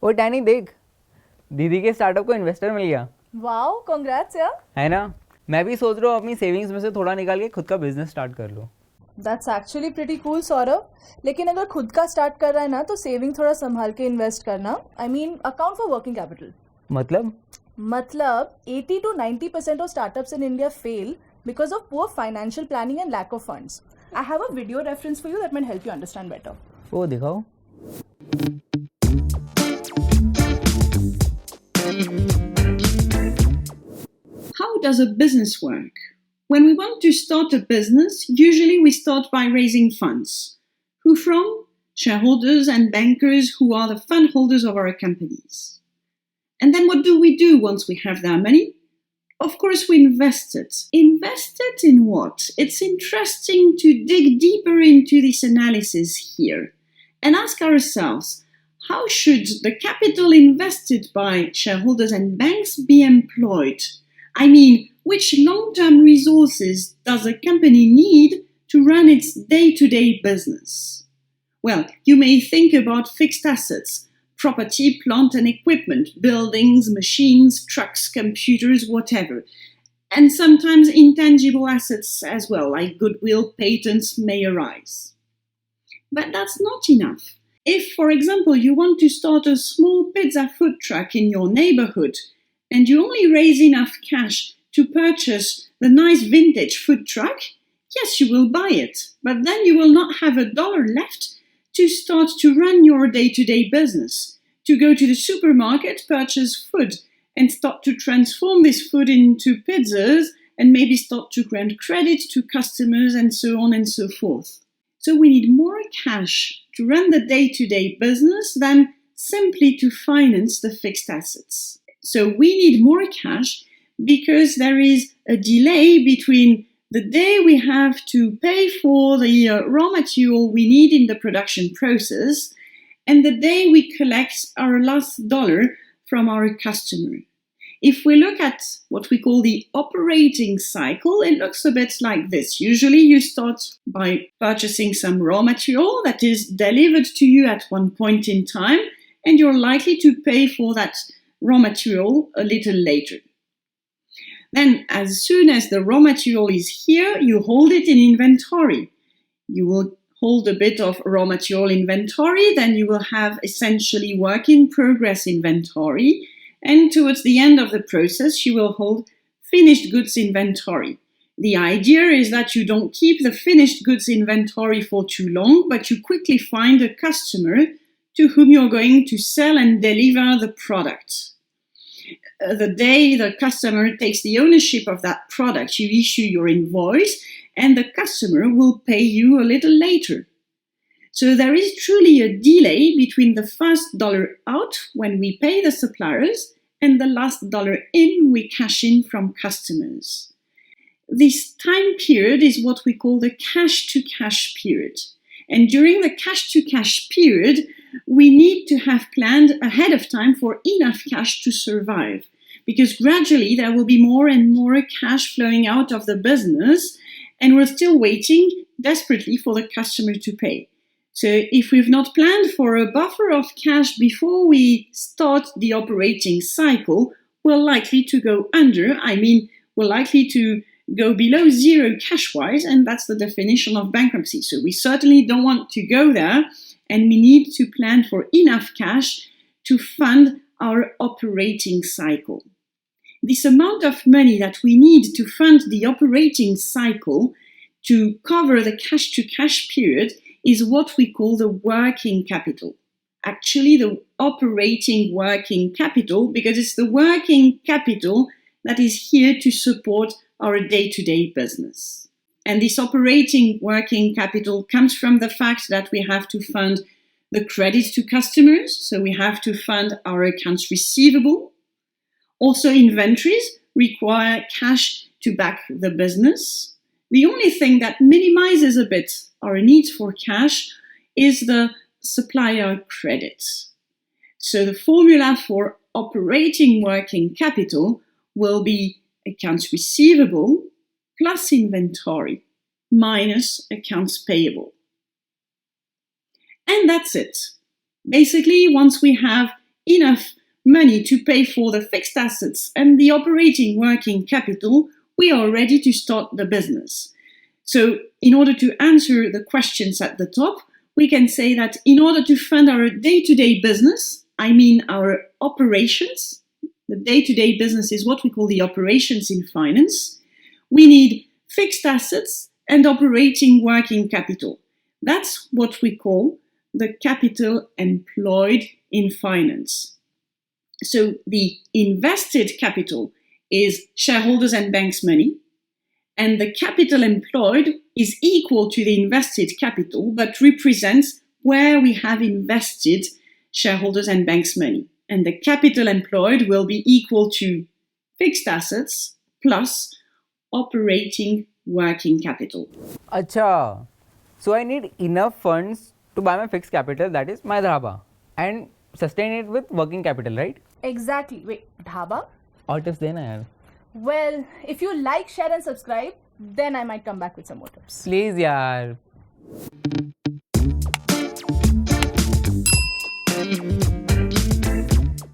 ओ टैनी देख, दीदी के स्टार्टअप को इन्वेस्टर मिल गया। वाओ, कांग्रेट्स यार। है ना। मैं भी सोच रहा हूँ अपनी सेविंग्स में से थोड़ा निकाल के खुद का बिजनेस स्टार्ट कर लूँ। That's actually pretty cool Saurabh. लेकिन अगर खुद का स्टार्ट कर रहा है ना तो सेविंग थोड़ा संभाल के इन्वेस्ट करना। I mean account for working capital. मतलब 80 to 90% of startups in India fail because of poor financial planning and lack of funds. I have a video reference for you that might help you understand better. वो दिखाओ। How does a business work? When we want to start a business, usually we start by raising funds. Who from? Shareholders and bankers who are the fund holders of our companies. And then what do we do once we have that money? Of course, we invest it. Invest it in what? It's interesting to dig deeper into this analysis here and ask ourselves, how should the capital invested by shareholders and banks be employed? I mean, which long-term resources does a company need to run its day-to-day business? Well, you may think about fixed assets, property, plant and equipment, buildings, machines, trucks, computers, whatever. And sometimes intangible assets as well, like goodwill, patents may arise. But that's not enough. If, for example, you want to start a small pizza food truck in your neighborhood and you only raise enough cash to purchase the nice vintage food truck, yes, you will buy it, but then you will not have $1 left to start to run your day-to-day business, to go to the supermarket, purchase food, and start to transform this food into pizzas and maybe start to grant credit to customers and so on and so forth. So we need more cash to run the day-to-day business than simply to finance the fixed assets. So we need more cash because there is a delay between the day we have to pay for the raw material we need in the production process and the day we collect our last dollar from our customer. If we look at what we call the operating cycle, it looks a bit like this. Usually you start by purchasing some raw material that is delivered to you at one point in time, and you're likely to pay for that raw material a little later. Then, as soon as the raw material is here, you hold it in inventory. You will hold a bit of raw material inventory, then you will have essentially work in progress inventory, and towards the end of the process, you will hold finished goods inventory. The idea is that you don't keep the finished goods inventory for too long, but you quickly find a customer to whom you're going to sell and deliver the product. The day the customer takes the ownership of that product, you issue your invoice and the customer will pay you a little later. So there is truly a delay between the first dollar out when we pay the suppliers and the last dollar in we cash in from customers. This time period is what we call the cash-to-cash period. And during the cash-to-cash period, we need to have planned ahead of time for enough cash to survive. Because gradually there will be more and more cash flowing out of the business, and we're still waiting desperately for the customer to pay. So if we've not planned for a buffer of cash before we start the operating cycle, we're likely to go under. We're likely to go below zero cash-wise, and that's the definition of bankruptcy. So we certainly don't want to go there, and we need to plan for enough cash to fund our operating cycle. This amount of money that we need to fund the operating cycle to cover the cash-to-cash period is what we call the working capital. Actually, the operating working capital, because it's the working capital that is here to support our day-to-day business. And this operating working capital comes from the fact that we have to fund the credit to customers, so we have to fund our accounts receivable. Also, inventories require cash to back the business. The only thing that minimizes a bit our needs for cash is the supplier credit. So the formula for operating working capital will be accounts receivable plus inventory minus accounts payable. And that's it. Basically, once we have enough money to pay for the fixed assets and the operating working capital, we are ready to start the business. So in order to answer the questions at the top, we can say that in order to fund our day-to-day business, I mean our operations, the day-to-day business is what we call the operations in finance, we need fixed assets and operating working capital. That's what we call the capital employed in finance. So the invested capital is shareholders and banks' money, and the capital employed is equal to the invested capital, but represents where we have invested shareholders and banks' money. And the capital employed will be equal to fixed assets plus operating working capital. Acha. So I need enough funds to buy my fixed capital, that is my dhaba, and sustain it with working capital, right? Exactly. Wait, dhaba? और tips देना यार. Well, if you like, share and subscribe, then I might come back with some more tips. Please यार.